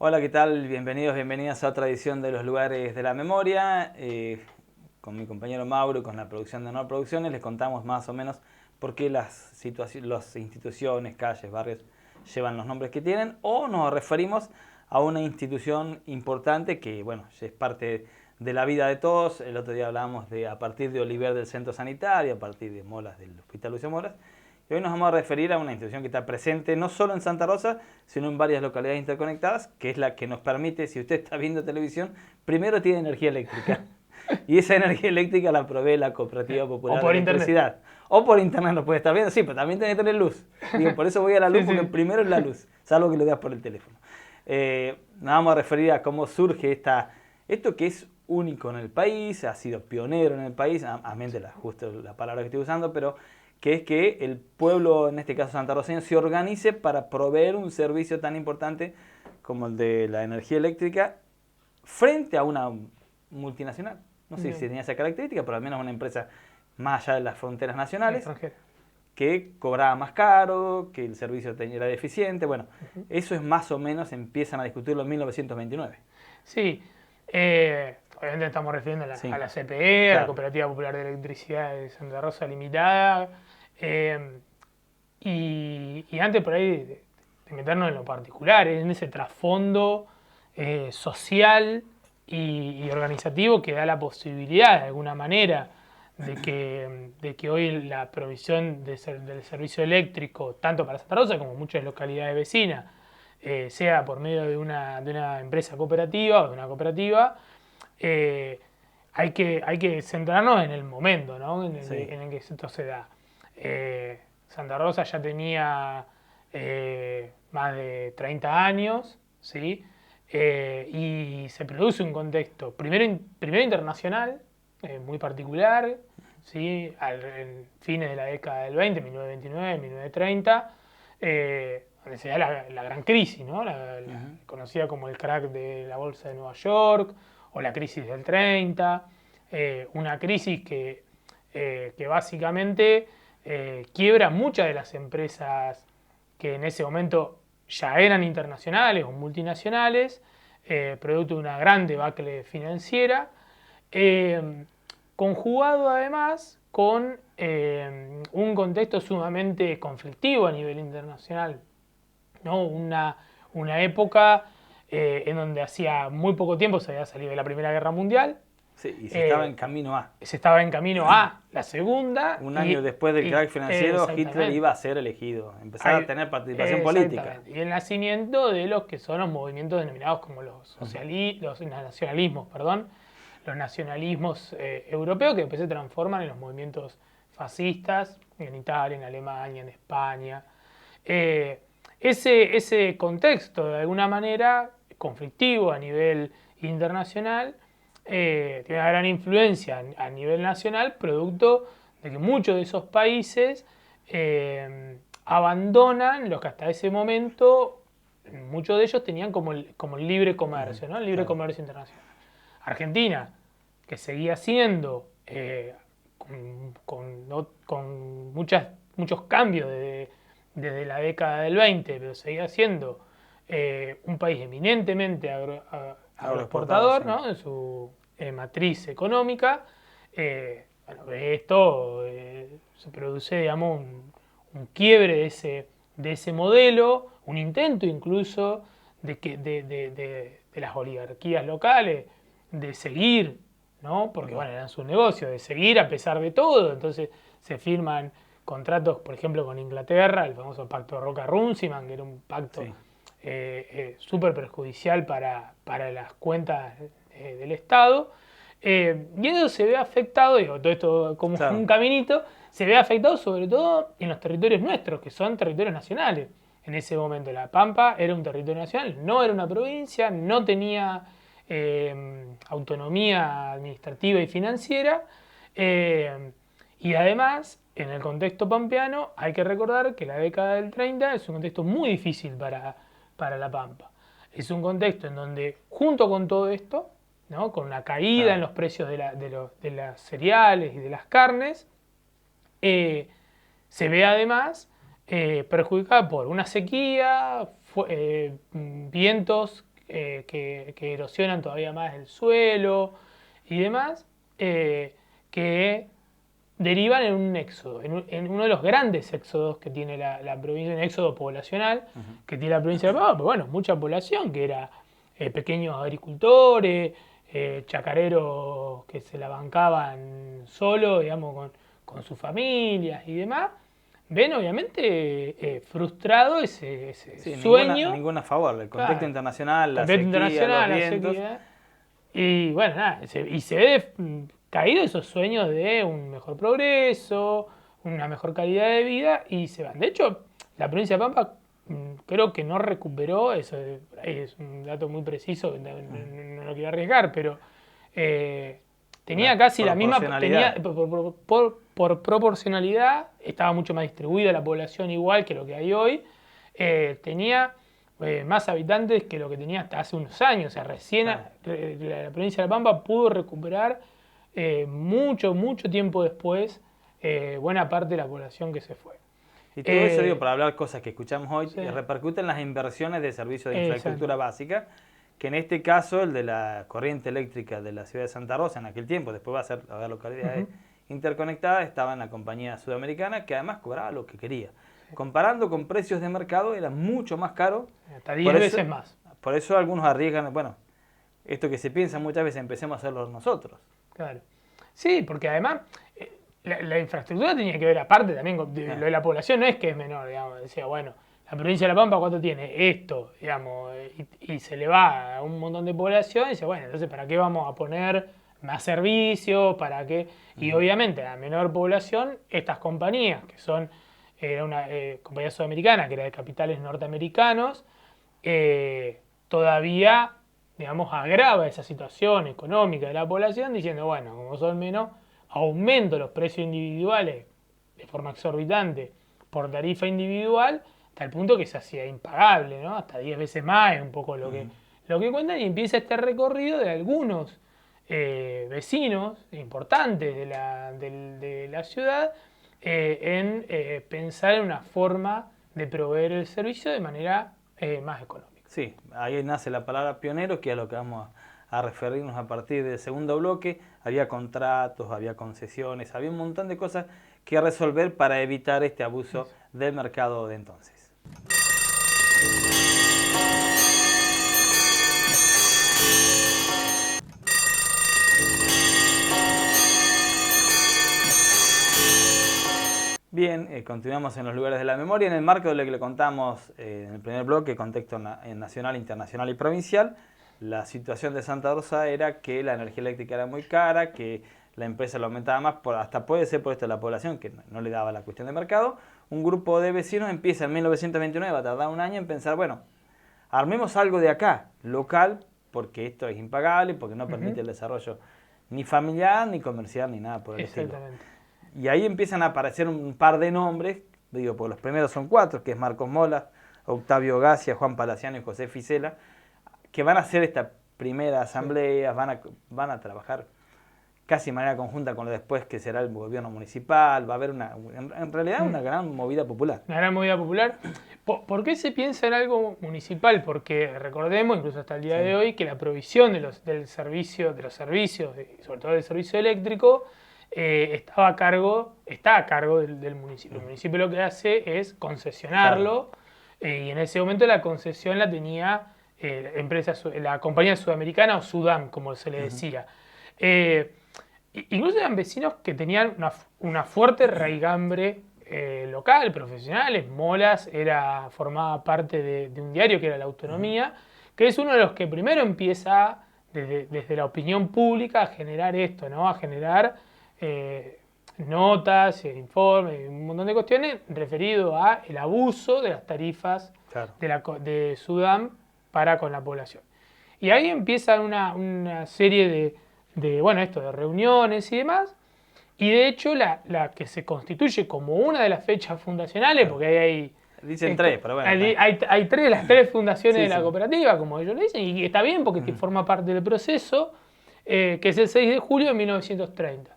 Hola, ¿qué tal? Bienvenidos, bienvenidas a otra edición de Los Lugares de la Memoria. Con mi compañero Mauro y con la producción de No Producciones les contamos más o menos por qué las instituciones, calles, barrios llevan los nombres que tienen, o nos referimos a una institución importante que, bueno, es parte de la vida de todos. El otro día hablábamos a partir de Oliver del Centro Sanitario, a partir de Molas del Hospital Lucio Moras. Y hoy nos vamos a referir a una institución que está presente no solo en Santa Rosa, sino en varias localidades interconectadas, que es la que nos permite, si usted está viendo televisión, primero tiene energía eléctrica. Y esa energía eléctrica la provee la Cooperativa O Popular de por internet. Electricidad. O por internet lo puede estar viendo, sí, pero también tiene que tener luz. Digo, por eso voy a la luz, Sí, porque sí. primero es la luz, salvo que lo veas por el teléfono. Nos vamos a referir a cómo surge esto que es único en el país, ha sido pionero en el país, a mente justo la palabra que estoy usando, pero que es que el pueblo, en este caso santarroceño, se organice para proveer un servicio tan importante como el de la energía eléctrica frente a una multinacional. No sé si Bien. tenía esa característica, pero al menos una empresa más allá de las fronteras nacionales, Extranjera. que cobraba más caro, que el servicio era deficiente. Bueno, Ujú. eso es más o menos, empiezan a discutirlo en 1929. Sí, obviamente estamos refiriendo a Sí, la CPE, a la claro. Cooperativa Popular de Electricidad de Santa Rosa Limitada. eh, y antes por ahí de meternos en lo particular, en ese trasfondo social y organizativo que da la posibilidad de alguna manera de que hoy la provisión del servicio eléctrico, tanto para Santa Rosa como muchas localidades vecinas, sea por medio de una empresa cooperativa o de una cooperativa. eh, hay que centrarnos en el momento, ¿no? Sí. En el que esto se da. Santa Rosa ya tenía más de 30 años, ¿sí? Y se produce un contexto, primero internacional, muy particular, ¿sí? En fines de la década del 20, 1929, 1930, donde se da la gran crisis, ¿no? Ujú. Conocida como el crack de la bolsa de Nueva York o la crisis del 30, una crisis que básicamente quiebra muchas de las empresas que en ese momento ya eran internacionales o multinacionales, producto de una gran debacle financiera, eh, conjugado además con un contexto sumamente conflictivo a nivel internacional, ¿no? Una época en donde hacía muy poco tiempo se había salido de la Primera Guerra Mundial, Sí, y se estaba en eh, camino a. se estaba en camino a la Segunda Un año después del crack financiero, Hitler exactamente. iba a ser elegido, empezar a Hay- tener participación política. exactamente. Y el nacimiento de los que son los movimientos denominados como los nacionalismos, perdón, los nacionalismos europeos que después se transforman en los movimientos fascistas en Italia, en Alemania, en España. Eh, ese contexto, de alguna manera, conflictivo a nivel internacional, tiene una gran influencia a nivel nacional, producto de que muchos de esos países abandonan los que hasta ese momento, muchos de ellos tenían como el libre comercio, ¿no? El libre Claro. comercio internacional. Argentina, que seguía siendo con muchos cambios desde la década del 20, pero seguía siendo un país eminentemente Agroexportado, agroexportador, sí. ¿no? En su matriz económica. Bueno, de esto se produce, digamos, un quiebre de ese modelo, un intento incluso de las oligarquías locales de seguir, ¿no? Porque bueno, eran sus negocios, de seguir a pesar de todo. Entonces se firman contratos, por ejemplo, con Inglaterra, el famoso pacto de Roca-Runciman, que era un pacto Sí. súper perjudicial para las cuentas del Estado. Y eso se ve afectado, digo, todo esto como un Claro. caminito, se ve afectado sobre todo en los territorios nuestros, que son territorios nacionales. En ese momento La Pampa era un territorio nacional, no era una provincia, no tenía autonomía administrativa y financiera. eh, y además, en el contexto pampeano, hay que recordar que la década del 30 es un contexto muy difícil para La Pampa. Es un contexto en donde, junto con todo esto, ¿no? Con la caída en Claro. los precios de las cereales y de las carnes, eh, se ve además perjudicada por una sequía, vientos que erosionan todavía más el suelo y demás, que derivan en un éxodo, en uno de los grandes éxodos que tiene la provincia, un éxodo poblacional que tiene la provincia de La Pampa, pero bueno, mucha población que era pequeños agricultores, chacareros que se la bancaban solo, digamos, con sus familias y demás, ven obviamente frustrado ese sueño. Ninguna a favor, el contexto Claro, internacional, la contexto sequía, internacional, los la vientos. sequía. Y bueno, nada, se ve caído esos sueños de un mejor progreso, una mejor calidad de vida y se van. De hecho, la provincia de Pampa creo que no recuperó, eso es un dato muy preciso, no lo quiero arriesgar, pero tenía casi la misma, tenía, por proporcionalidad, estaba mucho más distribuida la población igual que lo que hay hoy, tenía más habitantes que lo que tenía hasta hace unos años, o sea, recién la provincia de La Pampa pudo recuperar mucho tiempo después buena parte de la población que se fue. Y todo eso digo, para hablar cosas que escuchamos hoy, Sí. repercuten en las inversiones de servicios de infraestructura básica, que en este caso el de la corriente eléctrica de la ciudad de Santa Rosa en aquel tiempo, después va a haber localidades interconectadas, estaba en la compañía sudamericana que además cobraba lo que quería. Comparando con precios de mercado era mucho más caro. Hasta 10 veces más. Por eso algunos arriesgan, bueno, esto que se piensa muchas veces empecemos a hacerlo nosotros. Claro. Sí, porque además la infraestructura tenía que ver aparte también con lo de la población, no es que es menor, digamos, decía, bueno, la provincia de La Pampa ¿cuánto tiene? Esto, digamos, y se le va a un montón de población y dice, bueno, entonces ¿para qué vamos a poner más servicios? ¿Para qué? Y obviamente a menor población, estas compañías, que son una compañía sudamericana, que era de capitales norteamericanos, todavía, digamos, agrava esa situación económica de la población diciendo, bueno, como son menos, aumento los precios individuales de forma exorbitante por tarifa individual, hasta el punto que se hacía impagable, ¿no? Hasta 10 veces más es un poco lo que cuentan, y empieza este recorrido de algunos vecinos importantes de la ciudad en pensar en una forma de proveer el servicio de manera más económica. Sí, ahí nace la palabra pionero, que es a lo que vamos a referirnos a partir del segundo bloque. Había contratos, había concesiones, había un montón de cosas que resolver para evitar este abuso del mercado de entonces. Bien, continuamos en los lugares de la memoria. En el marco de lo que le contamos en el primer bloque, contexto nacional, internacional y provincial, la situación de Santa Rosa era que la energía eléctrica era muy cara, que la empresa lo aumentaba más, hasta puede ser por esto de la población, que no le daba la cuestión de mercado. Un grupo de vecinos empieza en 1929, va a tardar un año en pensar, bueno, armemos algo de acá, local, porque esto es impagable, porque no permite el desarrollo ni familiar, ni comercial, ni nada por el estilo. Y ahí empiezan a aparecer un par de nombres, digo, porque los primeros son 4, que es Marcos Molas, Octavio Gacia, Juan Palaciano y José Ficela, que van a hacer esta primera asamblea, van a trabajar casi de manera conjunta con lo después que será el gobierno municipal, va a haber en realidad una gran movida popular. Una gran movida popular. ¿Por qué se piensa en algo municipal? Porque recordemos, incluso hasta el día de hoy, que la provisión de los servicios, sobre todo del servicio eléctrico, está a cargo del municipio. El municipio lo que hace es concesionarlo, y en ese momento la concesión la tenía la compañía sudamericana o Sudam, como se le decía. Incluso eran vecinos que tenían una fuerte raigambre local, profesionales. Molas formaba parte de un diario que era La Autonomía, que es uno de los que primero empieza desde la opinión pública a generar esto, ¿no? A generar notas, informes, un montón de cuestiones referido a el abuso de las tarifas de Sudam para con la población. Y ahí empieza una serie de reuniones y demás, y de hecho la que se constituye como una de las fechas fundacionales, porque hay dicen 3, pero bueno. Hay las 3 fundaciones de la cooperativa, como ellos le dicen, y está bien porque forma parte del proceso, que es el 6 de julio de 1930.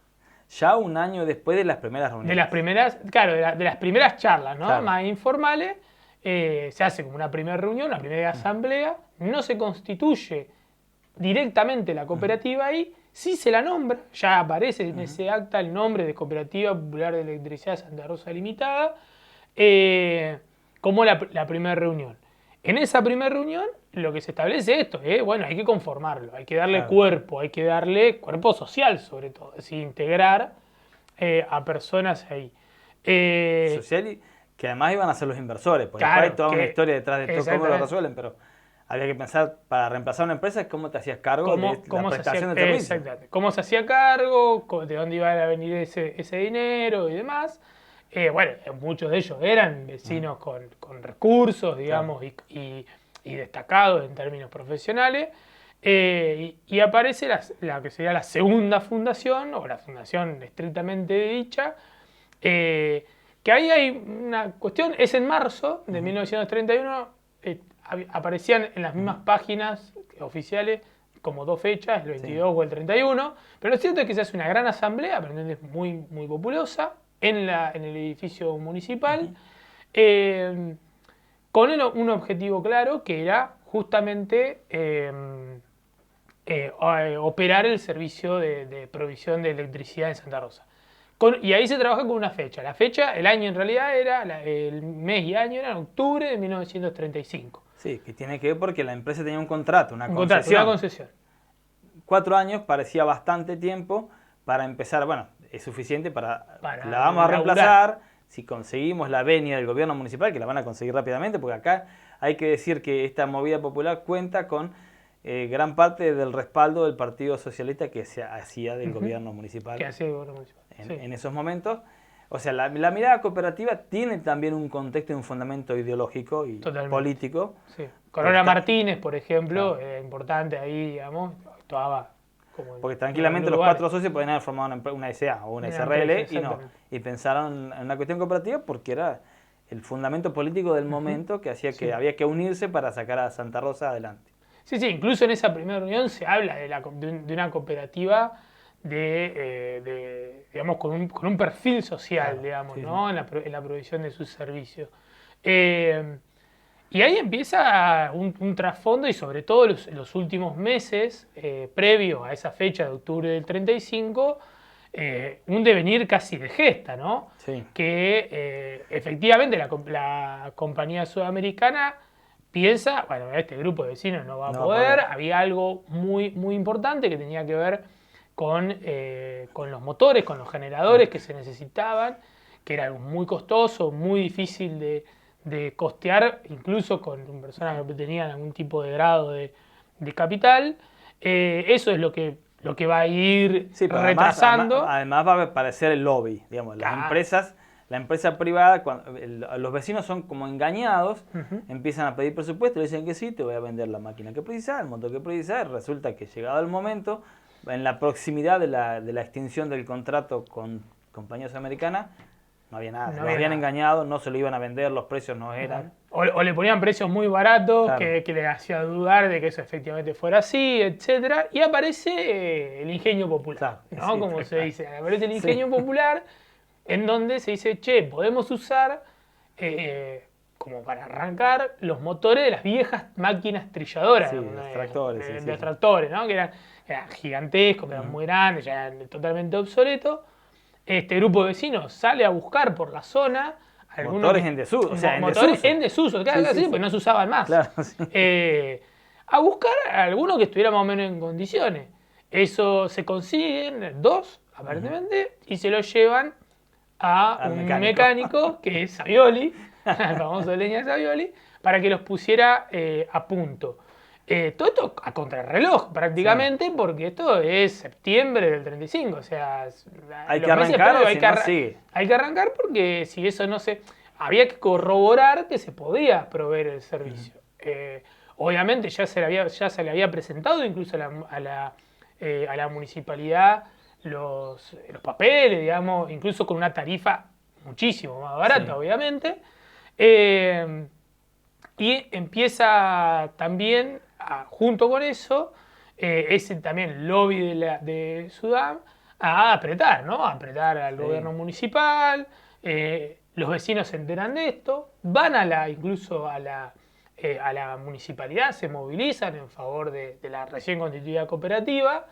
Ya un año después de las primeras reuniones. De las primeras charlas, ¿no? Más informales, se hace como una primera reunión, una primera asamblea, no se constituye directamente la cooperativa ahí, sí se la nombra, ya aparece en ese acta el nombre de Cooperativa Popular de Electricidad Santa Rosa Limitada, como la primera reunión. En esa primera reunión lo que se establece es esto, bueno, hay que conformarlo, hay que darle cuerpo, hay que darle cuerpo social sobre todo, es decir, integrar a personas ahí. Social y que además iban a ser los inversores, porque Claro, hay toda una historia detrás de todo, cómo lo resuelven, pero había que pensar, para reemplazar una empresa, cómo te hacías cargo de la prestación de servicio. Exactamente. Cómo se hacía cargo, de dónde iba a venir ese dinero y demás. Bueno, muchos de ellos eran vecinos con recursos, digamos, y destacados en términos profesionales. Y aparece la que sería la segunda fundación, o la fundación estrictamente dicha, que ahí hay una cuestión, es en marzo de 1931, aparecían en las mismas páginas oficiales como dos fechas, el 22 o el 31, pero lo cierto es que se hace una gran asamblea, es muy, muy populosa, en el edificio municipal, con un objetivo claro que era justamente operar el servicio de provisión de electricidad en Santa Rosa. Y ahí se trabaja con una fecha. La fecha, el año en realidad era, el mes y año era en octubre de 1935. Sí, que tiene que ver porque la empresa tenía un contrato, una concesión. Una concesión. 4 años parecía bastante tiempo para empezar, bueno, es suficiente para la vamos a reemplazar, si conseguimos la venia del gobierno municipal, que la van a conseguir rápidamente, porque acá hay que decir que esta movida popular cuenta con gran parte del respaldo del Partido Socialista que se hacía del gobierno municipal. Que hacía el gobierno municipal. En esos momentos. O sea, la mirada cooperativa tiene también un contexto y un fundamento ideológico y político. Sí. Corona Martínez, por ejemplo, importante ahí, digamos, actuaba como porque tranquilamente los 4 socios podían haber formado una SA o una SRL y pensaron en una cuestión cooperativa porque era el fundamento político del momento que hacía que había que unirse para sacar a Santa Rosa adelante. Sí, incluso en esa primera reunión se habla de una cooperativa digamos, con un perfil social, digamos, ¿no? En la provisión de sus servicios. Y ahí empieza un trasfondo y sobre todo los últimos meses, previo a esa fecha de octubre del 35, un devenir casi de gesta, ¿no? Sí. Que efectivamente la compañía sudamericana piensa, bueno, este grupo de vecinos no va a poder, había algo muy, muy importante que tenía que ver con los motores, con los generadores que se necesitaban, que era algo muy costoso, muy difícil de costear, incluso con personas que tenían algún tipo de grado de capital. Eso es lo que va a ir retrasando. Además va a aparecer el lobby, digamos, las empresas. La empresa privada, los vecinos son como engañados, empiezan a pedir presupuesto, le dicen que sí, te voy a vender la máquina que precisas, el motor que precisas, resulta que llegado el momento, en la proximidad de la extinción del contrato con compañías americanas, no había nada, lo habían engañado, no se lo iban a vender, los precios no eran. O le ponían precios muy baratos, que le hacía dudar de que eso efectivamente fuera así, etc. Y aparece el ingenio popular, ¿no? Como se dice, aparece el ingenio popular, en donde se dice, che, podemos usar, como para arrancar, los motores de las viejas máquinas trilladoras. Sí, los tractores. Los tractores, ¿no? Que eran gigantescos, que eran muy grandes, ya eran totalmente obsoletos. Este grupo de vecinos sale a buscar por la zona motores en desuso, en desuso, claro, porque no se usaban más. Claro, a buscar a alguno que estuviera más o menos en condiciones. Eso se consiguen, 2 aparentemente, y se lo llevan a un mecánico que es Savioli, el famoso leña Savioli, para que los pusiera a punto. Todo esto a contrarreloj prácticamente, porque esto es septiembre del 35, o sea, hay que arrancar, hay que arrancar porque si eso no se... Había que corroborar que se podía proveer el servicio. Obviamente ya se le había presentado incluso a la municipalidad los papeles, digamos, incluso con una tarifa muchísimo más barata, obviamente. Y empieza también, junto con eso, ese también lobby de Sudam a apretar, ¿no? A apretar al gobierno municipal. Los vecinos se enteran de esto, van incluso a a la municipalidad, se movilizan en favor de la recién constituida cooperativa,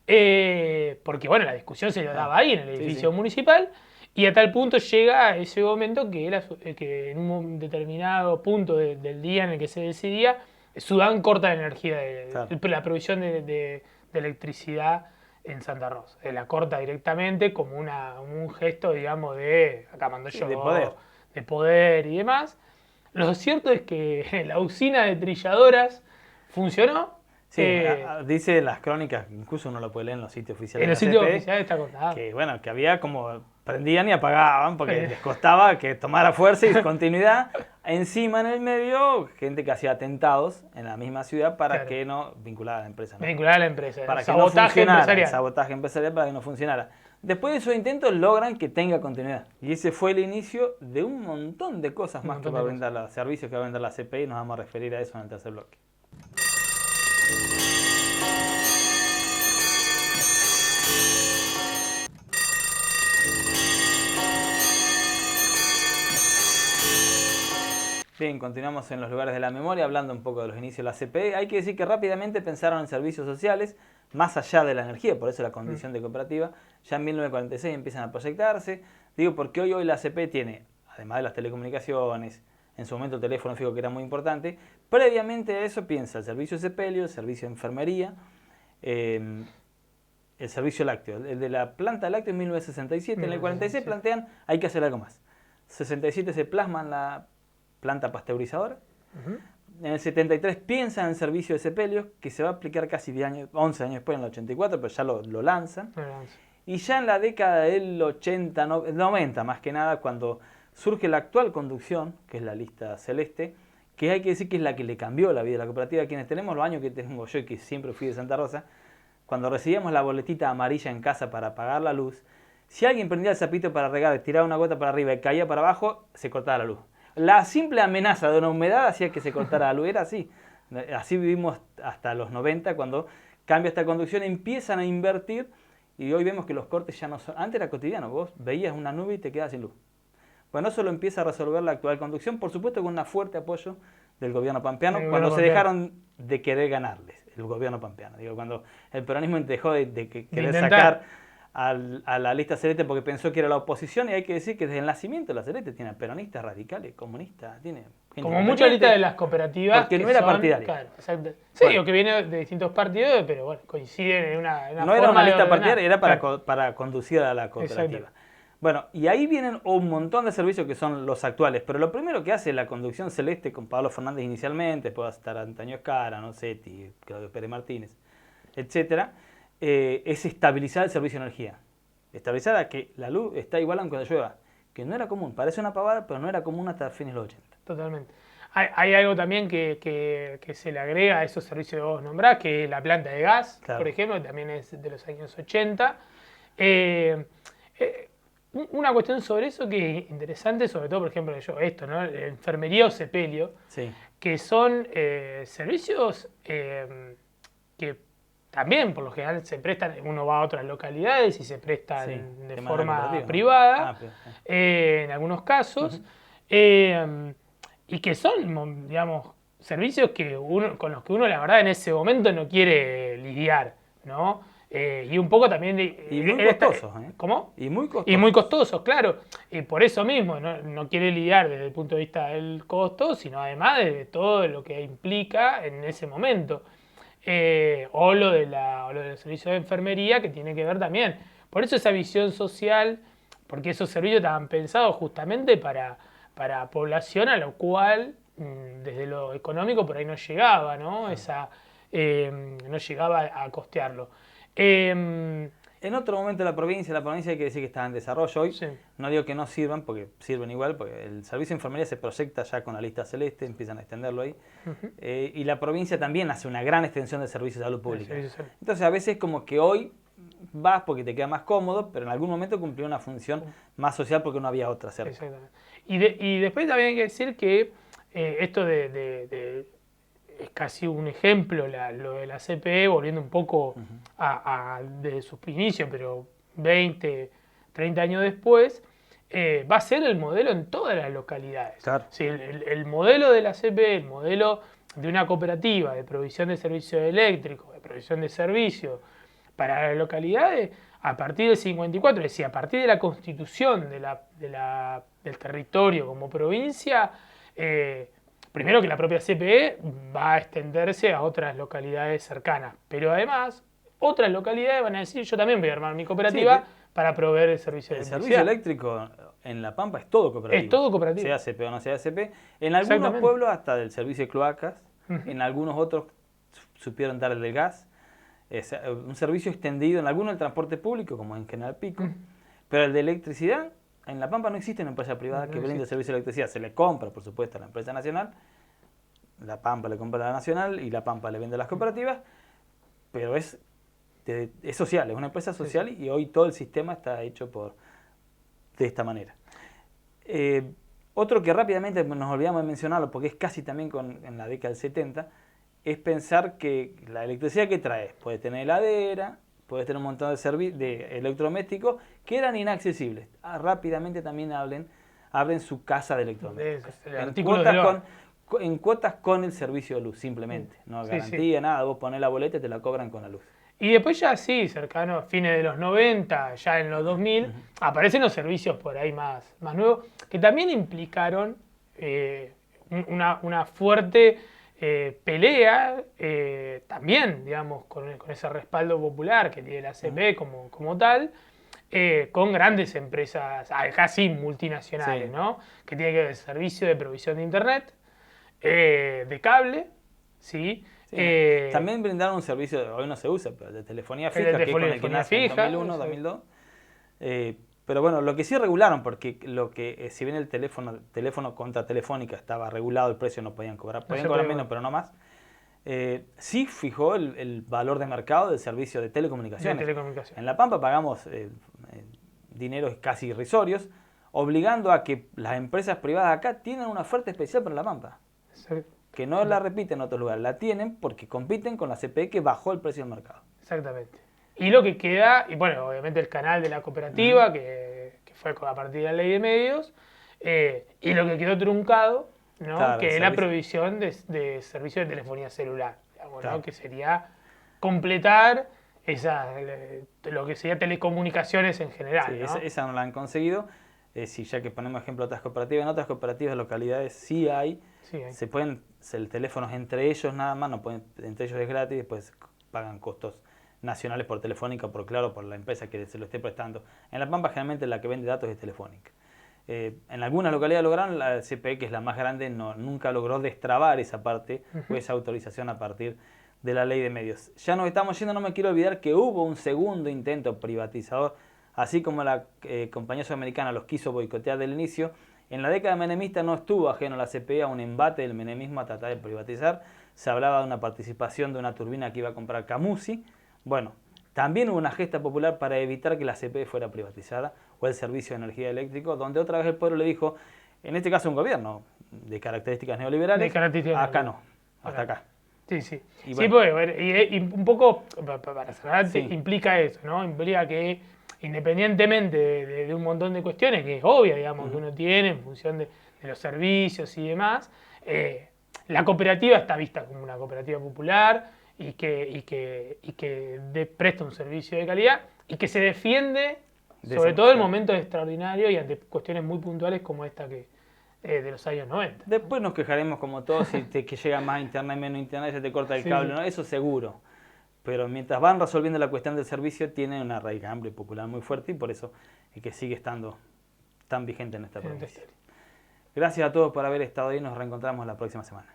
porque bueno, la discusión se daba ahí en el edificio municipal, y a tal punto llega ese momento que en un determinado punto del día en el que se decidía, Sudán corta la energía, la provisión de electricidad en Santa Rosa. La corta directamente como un gesto, digamos, acá mando yo, de poder y demás. Lo cierto es que la usina de trilladoras funcionó. Sí, dice las crónicas, incluso uno lo puede leer en los sitios oficiales. En los sitios oficiales está contado. Que bueno, que había como prendían y apagaban porque les costaba que tomara fuerza y continuidad. Encima en el medio, gente que hacía atentados en la misma ciudad para que no vinculara a la empresa. ¿no? Vincular a la empresa. Para que no funcionara, sabotaje empresarial para que no funcionara. Después de esos intentos logran que tenga continuidad. Y ese fue el inicio de un montón de cosas más que va a brindar los servicios que va a brindar la CPI. Nos vamos a referir a eso en el tercer bloque. Bien, continuamos en los lugares de la memoria, hablando un poco de los inicios de la CPE. Hay que decir que rápidamente pensaron en servicios sociales, más allá de la energía, por eso la condición de cooperativa. Ya en 1946 empiezan a proyectarse. Digo, porque hoy la CPE tiene, además de las telecomunicaciones, en su momento el teléfono fijo que era muy importante, previamente a eso piensa el servicio de sepelio, el servicio de enfermería, el servicio lácteo. El de la planta láctea en 1967, en el 46 plantean hay que hacer algo más. 67 se plasma en la planta pasteurizadora. En el 73 piensan en el servicio de sepelios, que se va a aplicar casi 11 años después, en el 84, pero ya lo lanzan. Y ya en la década del 80, 90 más que nada, cuando surge la actual conducción, que es la lista celeste, que hay que decir que es la que le cambió la vida a la cooperativa. Quienes tenemos los años que tengo yo y que siempre fui de Santa Rosa, cuando recibíamos la boletita amarilla en casa para pagar la luz, si alguien prendía el zapito para regar, tiraba una gota para arriba y caía para abajo, se cortaba la luz. La simple amenaza de una humedad hacía que se cortara la luz. Era así. Así vivimos hasta los 90, cuando cambia esta conducción, empiezan a invertir y hoy vemos que los cortes ya no son... Antes era cotidiano, vos veías una nube y te quedabas sin luz. Bueno, eso lo empieza a resolver la actual conducción, por supuesto con un fuerte apoyo del gobierno pampeano, cuando se dejaron de querer ganarles, el gobierno pampeano. Digo, cuando el peronismo dejó de querer sacar a la lista celeste porque pensó que era la oposición, y hay que decir que desde el nacimiento la celeste tiene peronistas, radicales, comunistas, tiene gente como muchas listas de las cooperativas porque no era partidaria. Claro, exacto. Sí, bueno, que viene de distintos partidos, pero bueno, coinciden en una no era una lista partidaria, era para conducir a la cooperativa. Exacto. Bueno, y ahí vienen un montón de servicios que son los actuales, pero lo primero que hace la conducción celeste con Pablo Fernández inicialmente, después va a estar Antonio Escara, Nocetti, Claudio Pérez Martínez, etcétera, es estabilizar el servicio de energía. Estabilizar a que la luz está igual aunque llueva, que no era común, parece una pavada, pero no era común hasta fines de los 80. Totalmente. Hay algo también que se le agrega a esos servicios que vos nombrás, que es la planta de gas, claro, por ejemplo, que también es de los años 80. Una cuestión sobre eso que es interesante, sobre todo, por ejemplo, ¿no? Enfermería o sepelio, sí, que son servicios que también, por lo general, se prestan, uno va a otras localidades y se prestan sí, de forma privada, en algunos casos, y que son, digamos, servicios con los que uno, la verdad, en ese momento no quiere lidiar, ¿no? Y un poco también... Y muy costosos, ¿Cómo? Y muy costosos. Y muy costosos, claro. Y por eso mismo no quiere lidiar desde el punto de vista del costo, sino además de todo lo que implica en ese momento. O lo de los servicios de enfermería, que tiene que ver también. Por eso esa visión social, porque esos servicios estaban pensados justamente para población a lo cual, desde lo económico, por ahí no llegaba, ¿no? No llegaba a costearlo. En otro momento la provincia hay que decir que está en desarrollo hoy. Sí. No digo que no sirvan, porque sirven igual, porque el servicio de enfermería se proyecta ya con la lista celeste, empiezan a extenderlo ahí. Y la provincia también hace una gran extensión de servicios de salud pública. Sí. Entonces a veces como que hoy vas porque te queda más cómodo, pero en algún momento cumplió una función más social porque no había otra cerca. Exactamente. Y después también hay que decir que esto es casi un ejemplo lo de la CPE, volviendo un poco desde sus inicios, pero 20, 30 años después, va a ser el modelo en todas las localidades. Claro. Sí, el modelo de la CPE, el modelo de una cooperativa de provisión de servicios eléctricos, de provisión de servicios para las localidades, a partir del 54, es decir, a partir de la constitución del territorio como provincia, primero que la propia CPE va a extenderse a otras localidades cercanas, pero además otras localidades van a decir, yo también voy a armar mi cooperativa para proveer el servicio de electricidad. El servicio eléctrico en La Pampa es todo cooperativo. Es todo cooperativo. Sea CP o no sea CP. En algunos pueblos hasta del servicio de cloacas, en algunos otros supieron dar el del gas. Es un servicio extendido en algunos del transporte público, como en General Pico. Pero el de electricidad, en La Pampa no existe una empresa privada que brinde servicio de electricidad. Se le compra, por supuesto, a la empresa nacional. La Pampa le compra a la nacional y La Pampa le vende a las cooperativas. Pero es social, es una empresa social y hoy todo el sistema está hecho de esta manera. Otro que rápidamente nos olvidamos de mencionarlo, porque es casi también en la década del 70, es pensar que la electricidad que traes puede tener heladera, puede tener un montón de electrodomésticos que eran inaccesibles. Rápidamente también abren su casa de electrodomésticos. En cuotas con el servicio de luz, simplemente. No garantía, nada, vos ponés la boleta y te la cobran con la luz. Y después ya sí, cercano a fines de los 90, ya en los 2000, aparecen los servicios por ahí más nuevos, que también implicaron una fuerte pelea, también, digamos, con ese respaldo popular que tiene la CPE como tal, con grandes empresas, casi multinacionales, ¿no? Que tiene que ver el servicio de provisión de Internet, de cable, ¿sí? También brindaron un servicio, hoy no se usa, pero de telefonía fija, que es con el que nace en 2001, 2002. Pero bueno, lo que sí regularon, porque si bien el teléfono contra Telefónica estaba regulado, el precio no podían cobrar, podían cobrar menos, pero no más, sí fijó el valor de mercado del servicio de telecomunicaciones. En La Pampa pagamos dineros casi irrisorios, obligando a que las empresas privadas acá tienen una oferta especial para La Pampa. Que no la repiten en otros lugares, la tienen porque compiten con la CPE que bajó el precio del mercado. Exactamente. Y lo que queda, y bueno, obviamente el canal de la cooperativa, que fue a partir de la ley de medios, y lo que quedó truncado, ¿no? Claro, que es la provisión de servicio de telefonía celular, digamos, ¿no? Que sería completar lo que sería telecomunicaciones en general. Sí, ¿no? Esa no la han conseguido. Si ya que ponemos ejemplo de otras cooperativas, en otras cooperativas de localidades sí hay. Se pueden el teléfono entre ellos nada más, no pueden, entre ellos es gratis, después pagan costos nacionales por Telefónica, por Claro, por la empresa que se lo esté prestando. En La Pampa generalmente la que vende datos es Telefónica. En algunas localidades lograron, la CPE, que es la más grande, nunca logró destrabar esa parte o esa autorización a partir de la ley de medios. Ya nos estamos yendo, no me quiero olvidar que hubo un segundo intento privatizador, así como la compañía sudamericana los quiso boicotear del inicio. En la década menemista no estuvo ajeno a la CPE a un embate del menemismo a tratar de privatizar. Se hablaba de una participación de una turbina que iba a comprar Camusi. Bueno, también hubo una gesta popular para evitar que la CPE fuera privatizada o el servicio de energía eléctrico, donde otra vez el pueblo le dijo, en este caso un gobierno de características neoliberales, acá no, hasta acá. Sí, sí. Y bueno. Sí, pues, y un poco, para cerrar, implica eso, ¿no? Implica que independientemente de un montón de cuestiones, que es obvia, digamos, que uno tiene en función de los servicios y demás, la cooperativa está vista como una cooperativa popular y que presta un servicio de calidad y que se defiende sobre todo en momentos extraordinarios y ante cuestiones muy puntuales como esta de los años 90. Después nos quejaremos como todos si que llega más internet, menos internet, se te corta el cable, ¿no? Eso seguro. Pero mientras van resolviendo la cuestión del servicio, tiene una raíz amplia y popular muy fuerte y por eso es que sigue estando tan vigente en esta provincia. Gracias a todos por haber estado ahí, nos reencontramos la próxima semana.